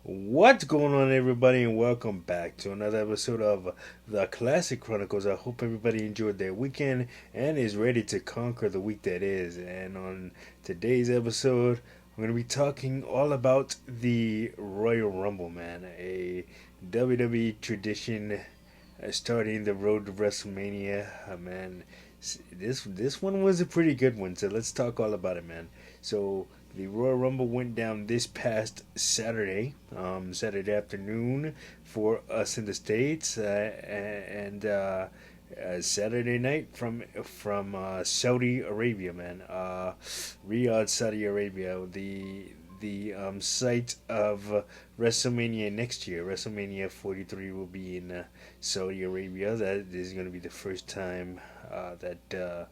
What's going on, everybody, and welcome back to another episode of the Classic Chronicles. I hope everybody enjoyed their weekend and is ready to conquer the week that is. And on today's episode, I'm going to be talking all about the Royal Rumble, man, a WWE tradition starting the road to WrestleMania. Man, this one was a pretty good one. So let's talk all about it, man. So the Royal Rumble went down this past Saturday, Saturday afternoon for us in the states, and Saturday night from Saudi Arabia, man. Riyadh, Saudi Arabia, the site of WrestleMania next year. WrestleMania 43 will be in Saudi Arabia. That is going to be the first time that the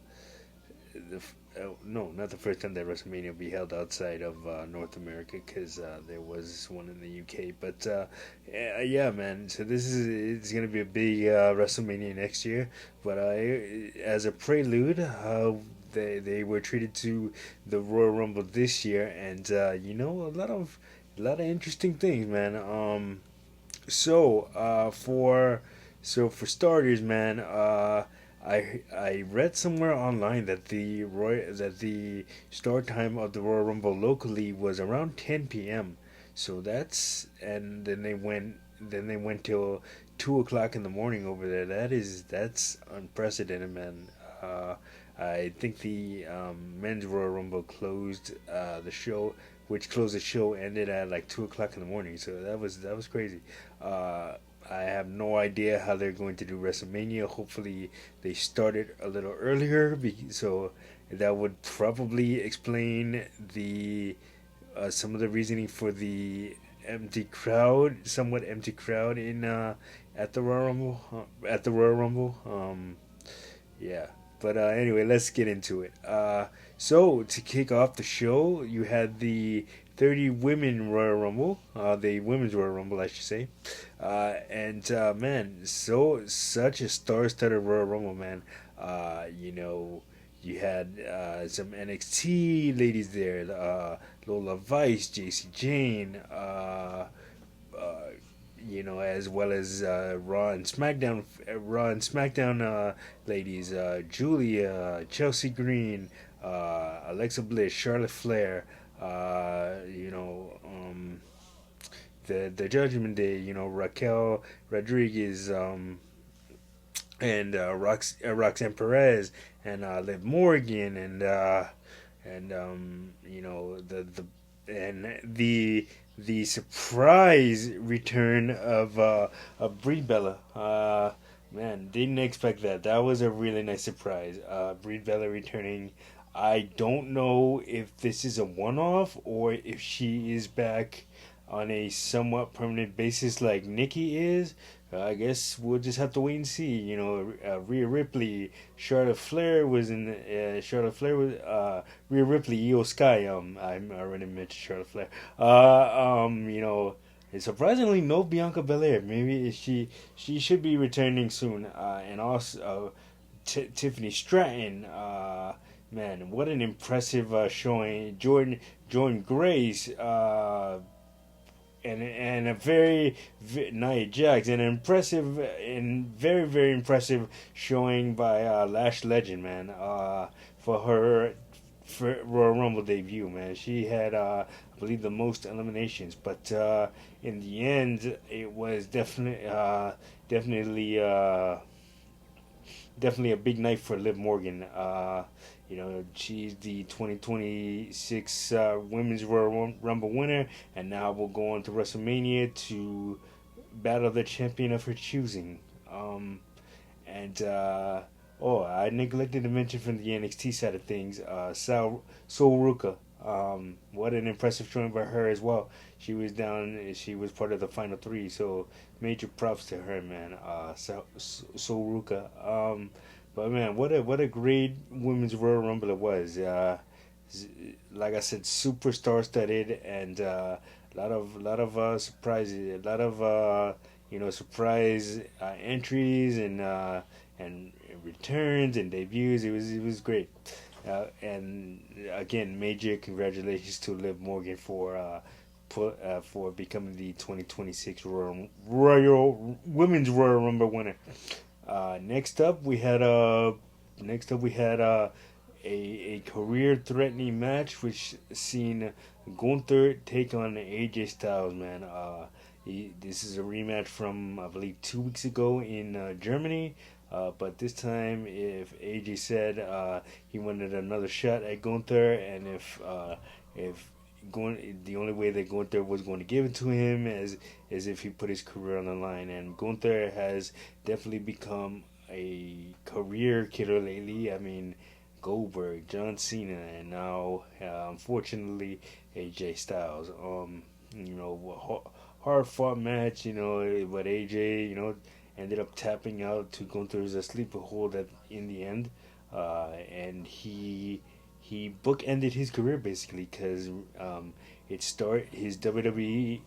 no, not the first time that WrestleMania will be held outside of North America, because there was one in the UK. But yeah, man. So this is it's gonna be a big WrestleMania next year. But as a prelude, they were treated to the Royal Rumble this year, and a lot of interesting things, man. So for starters, man, I read somewhere online that the start time of the Royal Rumble locally was around 10 p.m. So then they went till 2 o'clock in the morning over there. That's unprecedented, man. I think the men's Royal Rumble closed the show, which closed the show, ended at like 2 o'clock in the morning. So that was crazy. I have no idea how they're going to do WrestleMania. Hopefully, they started a little earlier, so that would probably explain the some of the reasoning for the somewhat empty crowd in at the Royal Rumble. Yeah. But anyway, let's get into it. So to kick off the show, you had the 30 women Royal Rumble, the women's Royal Rumble, I should say. And man, such a star-studded Royal Rumble, man. You had some NXT ladies there, Lola Vice, JC Jane, as well as Raw and SmackDown ladies, Julia, Chelsea Green, Alexa Bliss, Charlotte Flair, the Judgment Day, Raquel Rodriguez, and Roxanne Perez, and Liv Morgan, and the surprise return of Brie Bella. Man, didn't expect that. That was a really nice surprise. Brie Bella returning. I don't know if this is a one-off or if she is back on a somewhat permanent basis like Nikki is. I guess we'll just have to wait and see. Rhea Ripley, Charlotte Flair was in. Rhea Ripley, Io Sky. I already mentioned Charlotte Flair. And surprisingly, no Bianca Belair. Maybe she should be returning soon. And also Tiffany Stratton. Man, what an impressive showing. Jordan Grace. And a very Nia Jax, an impressive and very very impressive showing by Lash Legend, man. For her Royal Rumble debut, man, she had I believe the most eliminations, but in the end, it was definitely definitely a big night for Liv Morgan. She's the 2026 Women's Royal Rumble winner, and now will go on to WrestleMania to battle the champion of her choosing. And I neglected to mention from the NXT side of things, Sol Ruka. What an impressive showing by her as well. She was part of the final three, so major props to her, man. Sol Ruka. But man, what a great women's Royal Rumble it was. Like I said, super star studded, and lot of surprises, a lot of surprise entries and returns and debuts. It was great. And again, major congratulations to Liv Morgan for for becoming the 2026 Royal Women's Royal Rumble winner. Next up, we had a career threatening match, which seen Gunther take on AJ Styles. Man, this is a rematch from, I believe, 2 weeks ago in Germany. But this time, if AJ said he wanted another shot at Gunther, and if the only way that Gunther was going to give it to him is if he put his career on the line. And Gunther has definitely become a career killer lately. I mean, Goldberg, John Cena, and now unfortunately AJ Styles. Hard fought match. But AJ, ended up tapping out to Gunther's sleeper hold in the end, and he bookended his career basically because his WWE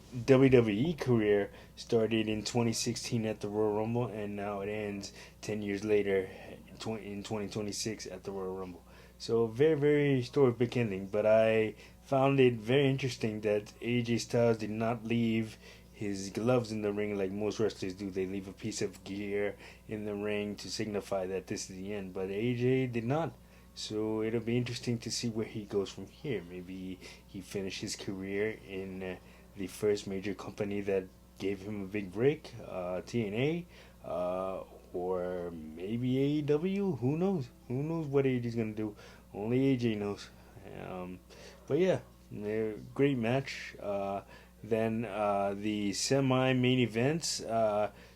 career started in 2016 at the Royal Rumble, and now it ends 10 years later in 2026 at the Royal Rumble. So very very story book ending, but I found it very interesting that AJ Styles did not leave his gloves in the ring like most wrestlers do. They leave a piece of gear in the ring to signify that this is the end, but AJ did not. So it'll be interesting to see where he goes from here. Maybe he finished his career in the first major company that gave him a big break, TNA, or maybe AEW. Who knows? Who knows what AJ's gonna do? Only AJ knows. But yeah, great match. Then the semi-main events.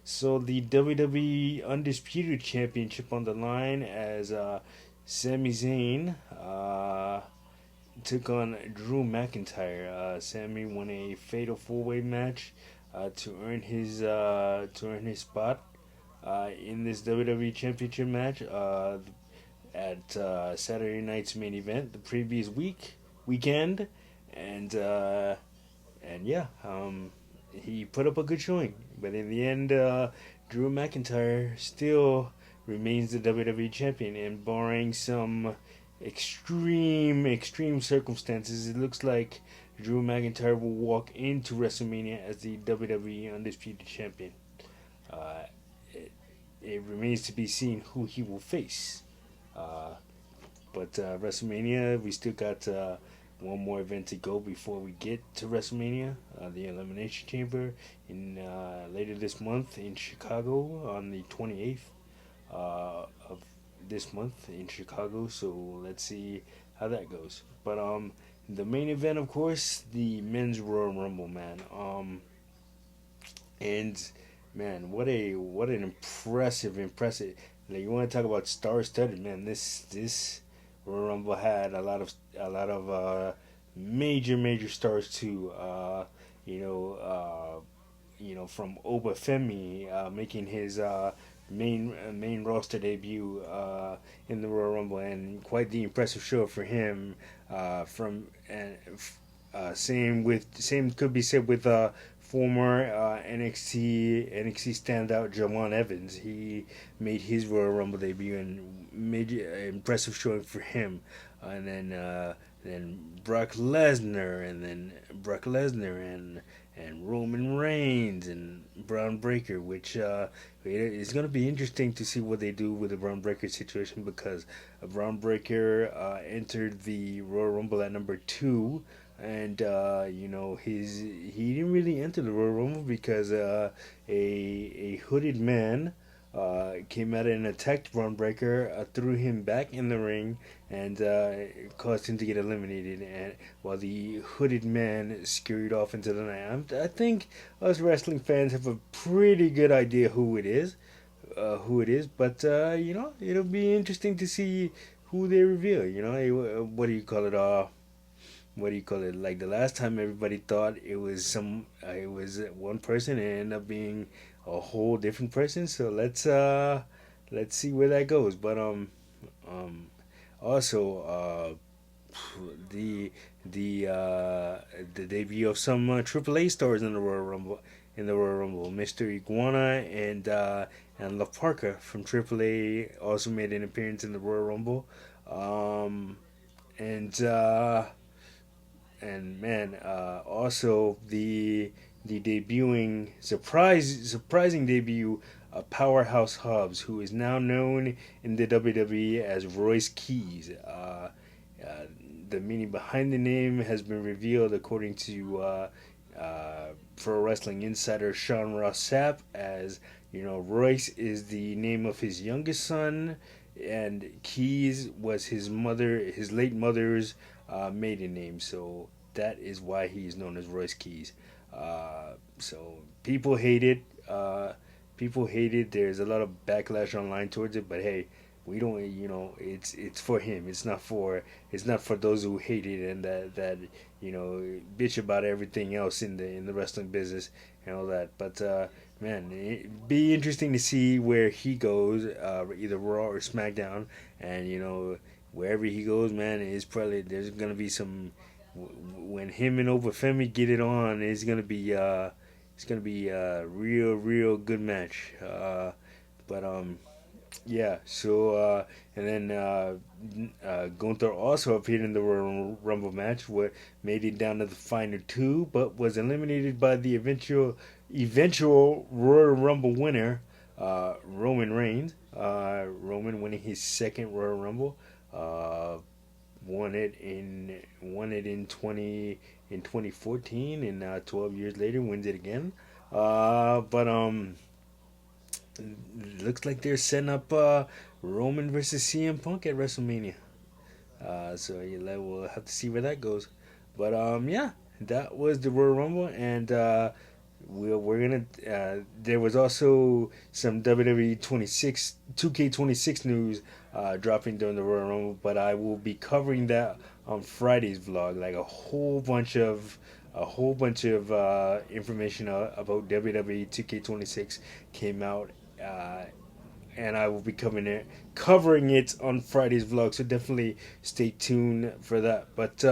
So the WWE Undisputed Championship on the line as Sami Zayn took on Drew McIntyre. Sami won a fatal four-way match to earn his spot in this WWE Championship match at Saturday night's main event the previous weekend, and yeah, he put up a good showing. But in the end, Drew McIntyre still remains the WWE champion, and barring some extreme circumstances, it looks like Drew McIntyre will walk into WrestleMania as the WWE Undisputed Champion. Uh, it remains to be seen who he will face. Uh, but WrestleMania, we still got one more event to go before we get to WrestleMania, the Elimination Chamber in later this month in Chicago on the 28th of this month in Chicago. So let's see how that goes. But the main event, of course, the men's Royal Rumble, man. And man, what an impressive. Like, you want to talk about star-studded, man? This Royal Rumble had a lot of major stars too. From Obafemi making his main roster debut in the Royal Rumble, and quite the impressive show for him. Same could be said with former NXT standout Javon Evans. He made his Royal Rumble debut and made an impressive showing for him. And then Brock Lesnar, and Roman Reigns and Braun Breaker, which it's going to be interesting to see what they do with the Braun Breaker situation, because Braun Breaker entered the Royal Rumble at number 2. And he didn't really enter the Royal Rumble because a hooded man came out and attacked Braun Breaker, threw him back in the ring, and caused him to get eliminated. And while the hooded man scurried off into the night, I think us wrestling fans have a pretty good idea who it is. But it'll be interesting to see who they reveal. What do you call it? Like the last time, everybody thought it was one person, and it ended up being a whole different person. So let's see where that goes. But also the debut of some AAA stars in the Royal Rumble. Mr. Iguana and La Parka from AAA also made an appearance in the Royal Rumble. And and man, also the debuting surprising debut of Powerhouse Hobbs, who is now known in the WWE as Royce Keys. Uh, the meaning behind the name has been revealed according to Pro Wrestling Insider Sean Ross Sapp, as Royce is the name of his youngest son, and Keys was his late mother's maiden name. So that is why he's known as Royce Keys. So people hate it. People hate it. There's a lot of backlash online towards it, but hey, we don't. It's for him. It's not for those who hate it and that bitch about everything else in the wrestling business and all that. But man, it'd be interesting to see where he goes, either Raw or SmackDown, and wherever he goes, man, is probably there's gonna be some when him and Obafemi get it on. It's gonna be a real good match. But yeah. So and then Gunther also appeared in the Royal Rumble match, where made it down to the final two, but was eliminated by the eventual Royal Rumble winner, Roman Reigns. Roman winning his second Royal Rumble. Won it in 2014, and now 12 years later wins it again. But looks like they're setting up Roman versus CM Punk at WrestleMania. So yeah, we'll have to see where that goes. But yeah, that was the Royal Rumble, and we're gonna. There was also some WWE 2K26 news dropping during the Royal Rumble, but I will be covering that on Friday's vlog. Like a whole bunch of information about WWE 2K26 came out, and I will be covering it on Friday's vlog. So definitely stay tuned for that. But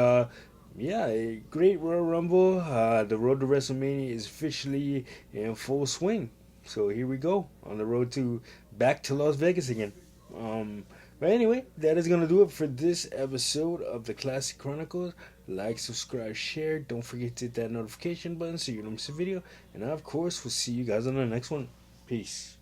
yeah, a great Royal Rumble. The road to WrestleMania is officially in full swing. So here we go on the road to back to Las Vegas again. But anyway, that is gonna do it for this episode of the Classic Chronicles. Like, subscribe, share. Don't forget to hit that notification button so you don't miss a video. And of course, we'll see you guys on the next one. Peace.